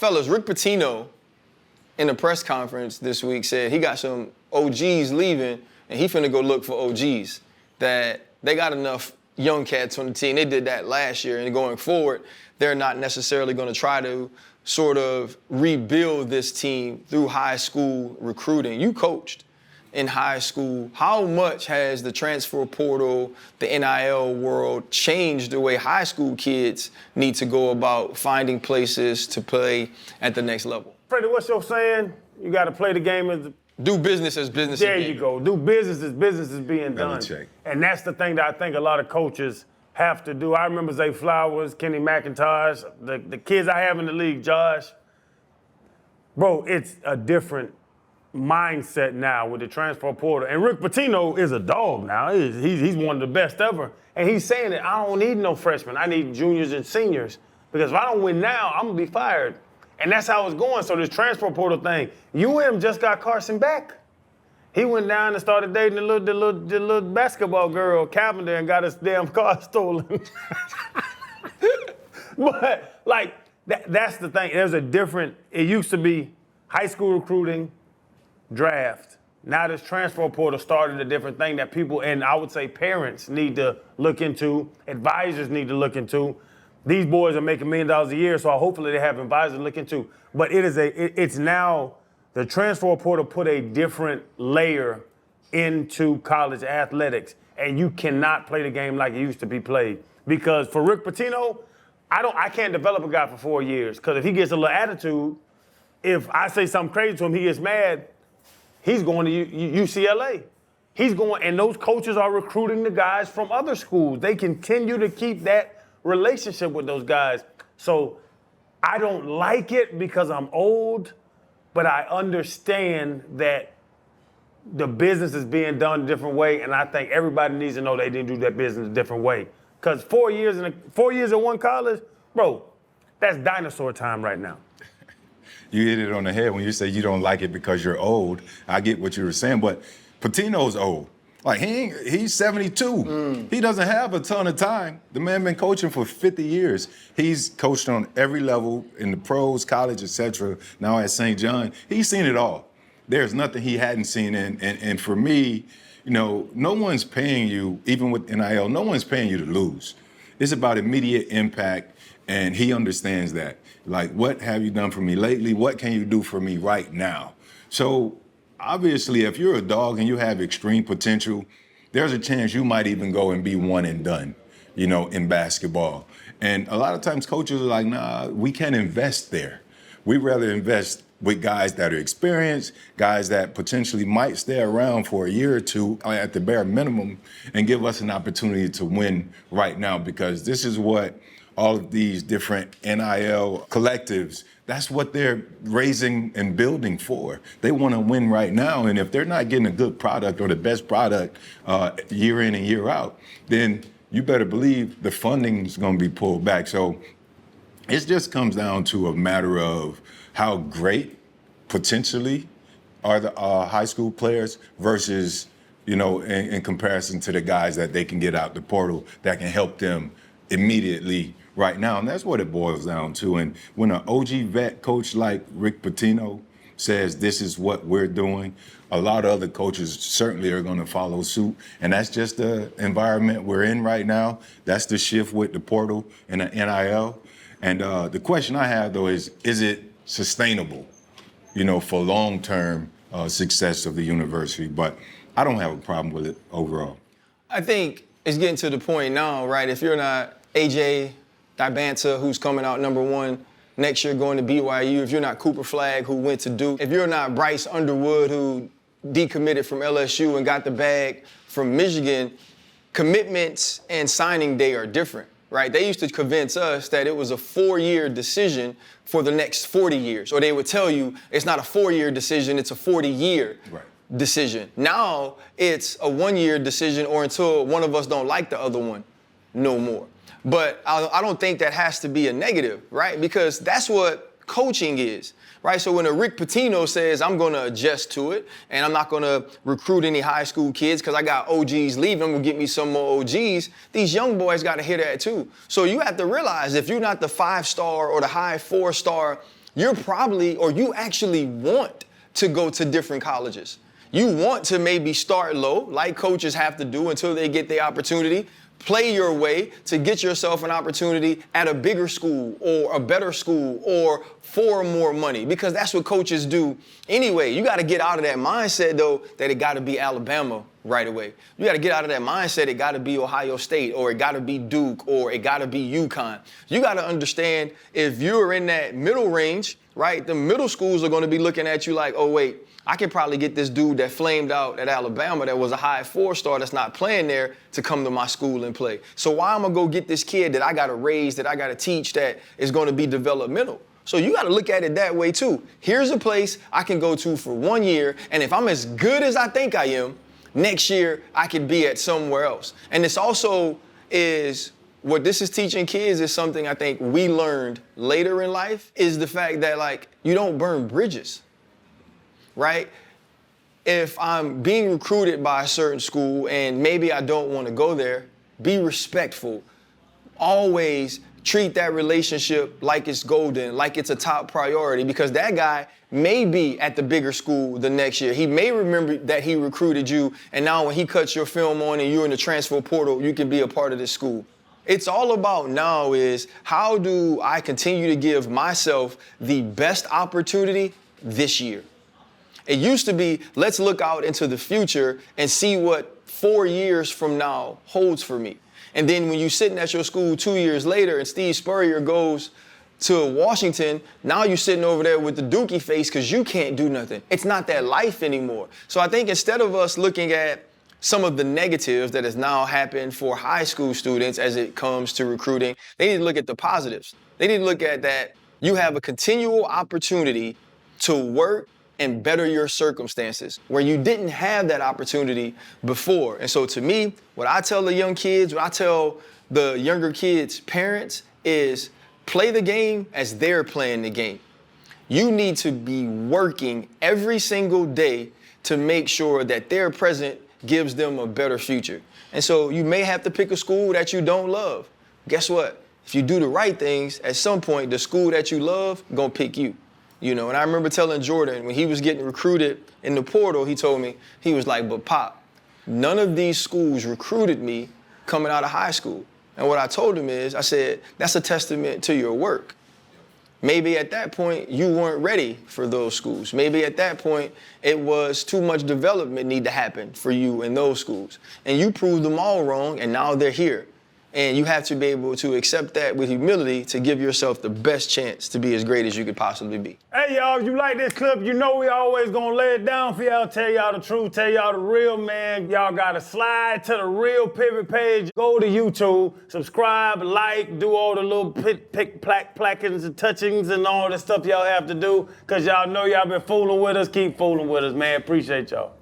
fellas, Rick Pitino in a press conference this week said he got some OGs leaving and he finna go look for OGs. That they got enough young cats on the team. They did that last year, and going forward, they're not necessarily going to try to sort of rebuild this team through high school recruiting. You coached in high school. How much has the transfer portal, the NIL world changed the way high school kids need to go about finding places to play at the next level? Freddie, what's your saying? You got to play the game as do business as business. There you go. Do business as business is being done. Check. And that's the thing that I think a lot of coaches have to do. I remember Zay Flowers, Kenny McIntosh, the kids I have in the league, Josh. Bro, it's a different mindset now with the transfer portal. And Rick Pitino is a dog now. He's one of the best ever. And he's saying that I don't need no freshmen. I need juniors and seniors. Because if I don't win now, I'm going to be fired. And that's how it's going. So this transfer portal thing, just got Carson back. He went down and started dating the little basketball girl, Cavender, and got his damn car stolen. But, like, that's the thing. There's a different, it used to be high school recruiting, draft. Now this transfer portal started a different thing that people, and I would say parents need to look into, advisors need to look into. These boys are making $1 million a year, so hopefully they have advisors to look into. But it's now, the transfer portal put a different layer into college athletics, and you cannot play the game like it used to be played. Because for Rick Pitino, I can't develop a guy for 4 years, because if he gets a little attitude, if I say something crazy to him, he gets mad, he's going to UCLA. He's going, and those coaches are recruiting the guys from other schools. They continue to keep that relationship with those guys. So I don't like it because I'm old, but I understand that the business is being done a different way, and I think everybody needs to know they didn't do that business a different way. Because 4 years in one college, bro, that's dinosaur time right now. You hit it on the head when you say you don't like it because you're old. I get what you were saying, but Pitino's old. Like, he's 72. He doesn't have a ton of time. The man been coaching for 50 years. He's coached on every level in the pros, college, etc. Now at St. John, he's seen it all. There's nothing he hadn't seen. And for me, no one's paying you, even with NIL, no one's paying you to lose. It's about immediate impact, and he understands that. Like, what have you done for me lately? What can you do for me right now? So, obviously, if you're a dog and you have extreme potential, there's a chance you might even go and be one and done, in basketball. And a lot of times coaches are like, nah, we can't invest there. We'd rather invest with guys that are experienced, guys that potentially might stay around for a year or two at the bare minimum and give us an opportunity to win right now, because this is what all of these different NIL collectives, that's what they're raising and building for. They want to win right now, and if they're not getting a good product or the best product year in and year out, then you better believe the funding's going to be pulled back. So it just comes down to a matter of how great potentially are the high school players versus, in comparison to the guys that they can get out the portal that can help them immediately right now. And that's what it boils down to. And when an OG vet coach like Rick Pitino says this is what we're doing, a lot of other coaches certainly are going to follow suit. And that's just the environment we're in right now. That's the shift with the portal and the NIL. And the question I have, though, is it sustainable, for long-term success of the university? But I don't have a problem with it overall. I think it's getting to the point now, right? If you're not AJ Dibanta, who's coming out #1 next year going to BYU, if you're not Cooper Flagg, who went to Duke, if you're not Bryce Underwood, who decommitted from LSU and got the bag from Michigan, commitments and signing day are different, right? They used to convince us that it was a 4-year decision for the next 40 years, or they would tell you it's not a 4-year decision, it's a 40-year decision. Now it's a 1-year decision, or until one of us don't like the other one no more. But I don't think that has to be a negative, right? Because that's what coaching is, right? So when a Rick Pitino says, I'm going to adjust to it, and I'm not going to recruit any high school kids because I got OGs leaving, I'm going to get me some more OGs, these young boys got to hear that too. So you have to realize if you're not the 5-star or the high 4-star you're probably, or you actually want to go to different colleges. You want to maybe start low, like coaches have to do until they get the opportunity. Play your way to get yourself an opportunity at a bigger school or a better school or for more money, because that's what coaches do anyway. You got to get out of that mindset, though, that it got to be Alabama right away. You got to get out of that mindset it got to be Ohio State or it got to be Duke or it got to be UConn. You got to understand, if you're in that middle range, right, the middle schools are going to be looking at you like, oh, wait, I can probably get this dude that flamed out at Alabama that was a high 4-star that's not playing there to come to my school and play. So why am I going to go get this kid that I got to raise, that I got to teach, that is going to be developmental? So you got to look at it that way too. Here's a place I can go to for 1 year, and if I'm as good as I think I am, next year I could be at somewhere else. And this also is, what this is teaching kids is something I think we learned later in life, is the fact that, like, you don't burn bridges. Right? If I'm being recruited by a certain school and maybe I don't want to go there, be respectful. Always treat that relationship like it's golden, like it's a top priority, because that guy may be at the bigger school the next year. He may remember that he recruited you, and now when he cuts your film on and you're in the transfer portal, you can be a part of this school. It's all about now is, how do I continue to give myself the best opportunity this year? It used to be, let's look out into the future and see what 4 years from now holds for me. And then when you're sitting at your school 2 years later and Steve Spurrier goes to Washington, now you're sitting over there with the dookie face because you can't do nothing. It's not that life anymore. So I think instead of us looking at some of the negatives that has now happened for high school students as it comes to recruiting, they need to look at the positives. They need to look at that you have a continual opportunity to work and better your circumstances where you didn't have that opportunity before. And so to me, what I tell the young kids, what I tell the younger kids' parents is, play the game as they're playing the game. You need to be working every single day to make sure that their present gives them a better future. And so you may have to pick a school that you don't love. Guess what? If you do the right things, at some point, the school that you love gonna pick you. You know, and I remember telling Jordan when he was getting recruited in the portal, he told me, he was like, but Pop, none of these schools recruited me coming out of high school. And what I told him is, I said, that's a testament to your work. Maybe at that point, you weren't ready for those schools. Maybe at that point, it was too much development need to happen for you in those schools. And you proved them all wrong, and now they're here. And you have to be able to accept that with humility to give yourself the best chance to be as great as you could possibly be. Hey, y'all, if you like this clip, you know we always gonna lay it down for y'all, tell y'all the truth, tell y'all the real, man. Y'all gotta slide to the Real Pivot page, go to YouTube, subscribe, like, do all the little plackings and touchings and all the stuff y'all have to do, because y'all know y'all been fooling with us. Keep fooling with us, man. Appreciate y'all.